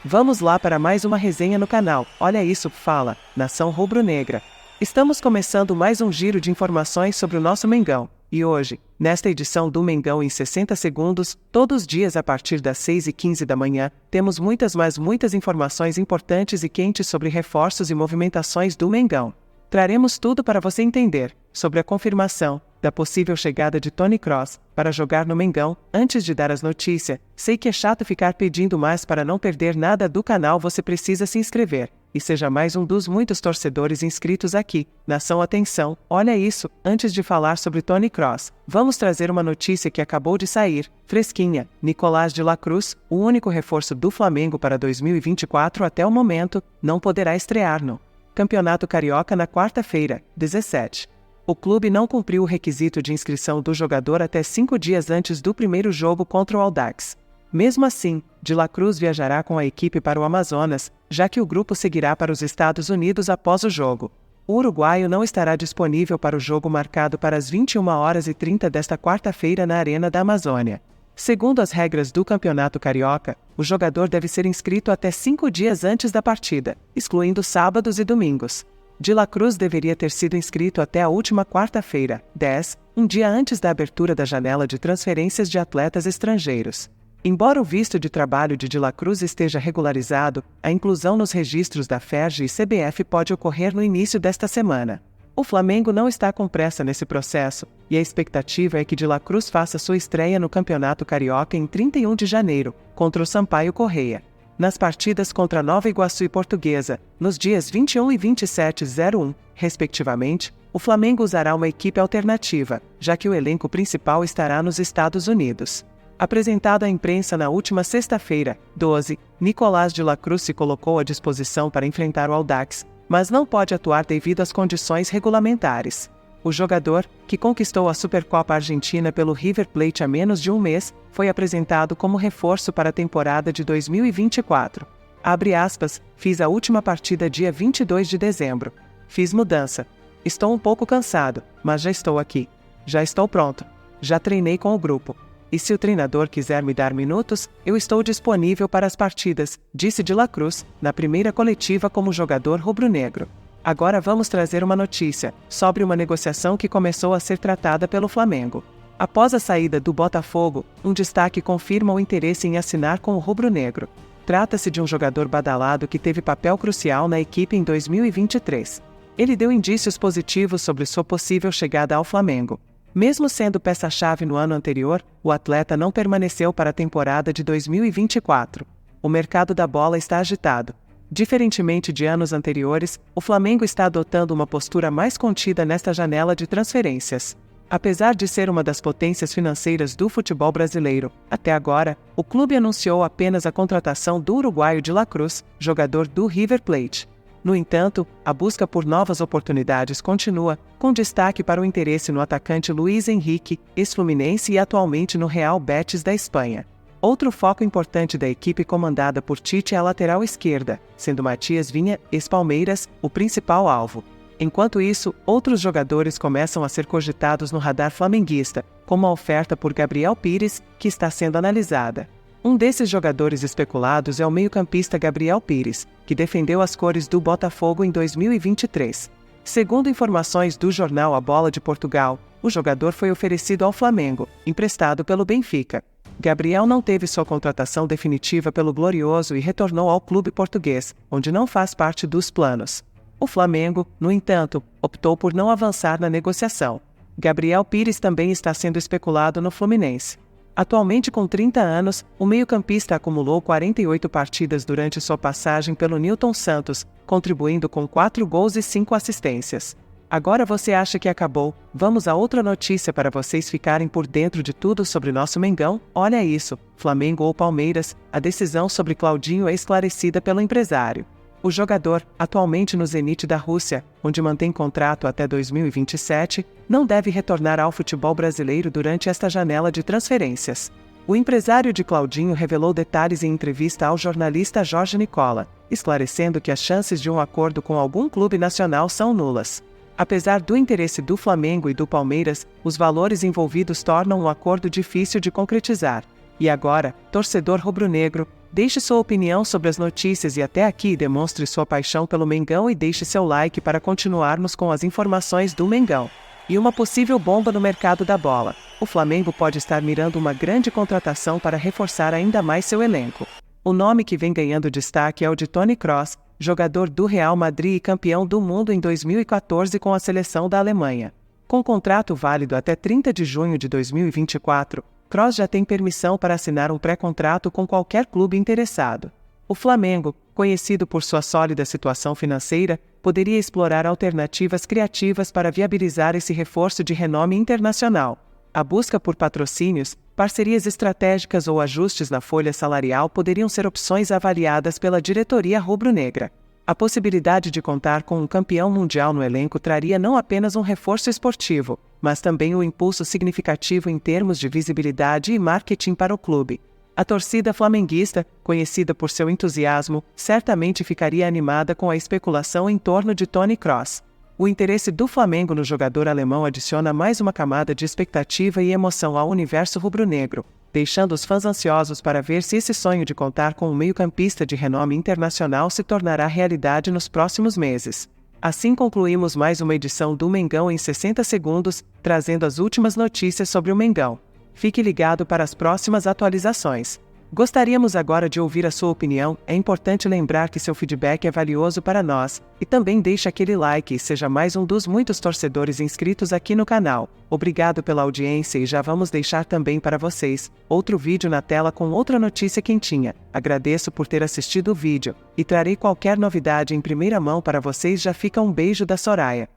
Vamos lá para mais uma resenha no canal. Olha isso, fala, nação rubro-negra. Estamos começando mais um giro de informações sobre o nosso Mengão. E hoje, nesta edição do Mengão em 60 segundos, todos os dias a partir das 6h15 da manhã, temos muitas informações importantes e quentes sobre reforços e movimentações do Mengão. Traremos tudo para você entender sobre a confirmação da possível chegada de Tony Kroos para jogar no Mengão. Antes de dar as notícias, sei que é chato ficar pedindo, mas para não perder nada do canal você precisa se inscrever e seja mais um dos muitos torcedores inscritos aqui. Nação, atenção, olha isso, antes de falar sobre Tony Kroos, vamos trazer uma notícia que acabou de sair, fresquinha. Nicolás de la Cruz, o único reforço do Flamengo para 2024 até o momento, não poderá estrear no Campeonato Carioca na quarta-feira, 17. O clube não cumpriu o requisito de inscrição do jogador até 5 dias antes do primeiro jogo contra o Audax. Mesmo assim, de la Cruz viajará com a equipe para o Amazonas, já que o grupo seguirá para os Estados Unidos após o jogo. O uruguaio não estará disponível para o jogo marcado para as 21h30 desta quarta-feira na Arena da Amazônia. Segundo as regras do Campeonato Carioca, o jogador deve ser inscrito até 5 dias antes da partida, excluindo sábados e domingos. De la Cruz deveria ter sido inscrito até a última quarta-feira, 10, um dia antes da abertura da janela de transferências de atletas estrangeiros. Embora o visto de trabalho de la Cruz esteja regularizado, a inclusão nos registros da FERJ e CBF pode ocorrer no início desta semana. O Flamengo não está com pressa nesse processo, e a expectativa é que de la Cruz faça sua estreia no Campeonato Carioca em 31 de janeiro, contra o Sampaio Corrêa. Nas partidas contra Nova Iguaçu e Portuguesa, nos dias 21 e 27/01, respectivamente, o Flamengo usará uma equipe alternativa, já que o elenco principal estará nos Estados Unidos. Apresentado à imprensa na última sexta-feira, 12, Nicolás de la Cruz se colocou à disposição para enfrentar o Audax, mas não pode atuar devido às condições regulamentares. O jogador, que conquistou a Supercopa Argentina pelo River Plate há menos de um mês, foi apresentado como reforço para a temporada de 2024. Abre aspas, fiz a última partida dia 22 de dezembro. Fiz mudança. Estou um pouco cansado, mas já estou aqui. Já estou pronto. Já treinei com o grupo. E se o treinador quiser me dar minutos, eu estou disponível para as partidas, disse de la Cruz, na primeira coletiva como jogador rubro-negro. Agora vamos trazer uma notícia sobre uma negociação que começou a ser tratada pelo Flamengo. Após a saída do Botafogo, um destaque confirma o interesse em assinar com o rubro-negro. Trata-se de um jogador badalado que teve papel crucial na equipe em 2023. Ele deu indícios positivos sobre sua possível chegada ao Flamengo. Mesmo sendo peça-chave no ano anterior, o atleta não permaneceu para a temporada de 2024. O mercado da bola está agitado. Diferentemente de anos anteriores, o Flamengo está adotando uma postura mais contida nesta janela de transferências. Apesar de ser uma das potências financeiras do futebol brasileiro, até agora, o clube anunciou apenas a contratação do uruguaio de la Cruz, jogador do River Plate. No entanto, a busca por novas oportunidades continua, com destaque para o interesse no atacante Luiz Henrique, ex-fluminense e atualmente no Real Betis da Espanha. Outro foco importante da equipe comandada por Tite é a lateral esquerda, sendo Matias Vinha, ex-Palmeiras, o principal alvo. Enquanto isso, outros jogadores começam a ser cogitados no radar flamenguista, como a oferta por Gabriel Pires, que está sendo analisada. Um desses jogadores especulados é o meio-campista Gabriel Pires, que defendeu as cores do Botafogo em 2023. Segundo informações do jornal A Bola de Portugal, o jogador foi oferecido ao Flamengo, emprestado pelo Benfica. Gabriel não teve sua contratação definitiva pelo Glorioso e retornou ao clube português, onde não faz parte dos planos. O Flamengo, no entanto, optou por não avançar na negociação. Gabriel Pires também está sendo especulado no Fluminense. Atualmente com 30 anos, o meio-campista acumulou 48 partidas durante sua passagem pelo Newton Santos, contribuindo com 4 gols e 5 assistências. Agora você acha que acabou? Vamos a outra notícia para vocês ficarem por dentro de tudo sobre nosso Mengão. Olha isso, Flamengo ou Palmeiras, a decisão sobre Claudinho é esclarecida pelo empresário. O jogador, atualmente no Zenit da Rússia, onde mantém contrato até 2027, não deve retornar ao futebol brasileiro durante esta janela de transferências. O empresário de Claudinho revelou detalhes em entrevista ao jornalista Jorge Nicola, esclarecendo que as chances de um acordo com algum clube nacional são nulas. Apesar do interesse do Flamengo e do Palmeiras, os valores envolvidos tornam o acordo difícil de concretizar. E agora, torcedor rubro-negro, deixe sua opinião sobre as notícias e até aqui demonstre sua paixão pelo Mengão e deixe seu like para continuarmos com as informações do Mengão. E uma possível bomba no mercado da bola. O Flamengo pode estar mirando uma grande contratação para reforçar ainda mais seu elenco. O nome que vem ganhando destaque é o de Toni Kroos, jogador do Real Madrid e campeão do mundo em 2014 com a seleção da Alemanha. Com contrato válido até 30 de junho de 2024, Kroos já tem permissão para assinar um pré-contrato com qualquer clube interessado. O Flamengo, conhecido por sua sólida situação financeira, poderia explorar alternativas criativas para viabilizar esse reforço de renome internacional. A busca por patrocínios, parcerias estratégicas ou ajustes na folha salarial poderiam ser opções avaliadas pela diretoria rubro-negra. A possibilidade de contar com um campeão mundial no elenco traria não apenas um reforço esportivo, mas também um impulso significativo em termos de visibilidade e marketing para o clube. A torcida flamenguista, conhecida por seu entusiasmo, certamente ficaria animada com a especulação em torno de Toni Kroos. O interesse do Flamengo no jogador alemão adiciona mais uma camada de expectativa e emoção ao universo rubro-negro, deixando os fãs ansiosos para ver se esse sonho de contar com um meio-campista de renome internacional se tornará realidade nos próximos meses. Assim concluímos mais uma edição do Mengão em 60 segundos, trazendo as últimas notícias sobre o Mengão. Fique ligado para as próximas atualizações. Gostaríamos agora de ouvir a sua opinião. É importante lembrar que seu feedback é valioso para nós, e também deixe aquele like e seja mais um dos muitos torcedores inscritos aqui no canal. Obrigado pela audiência e já vamos deixar também para vocês outro vídeo na tela com outra notícia quentinha. Agradeço por ter assistido o vídeo, e trarei qualquer novidade em primeira mão para vocês. Já fica um beijo da Soraya.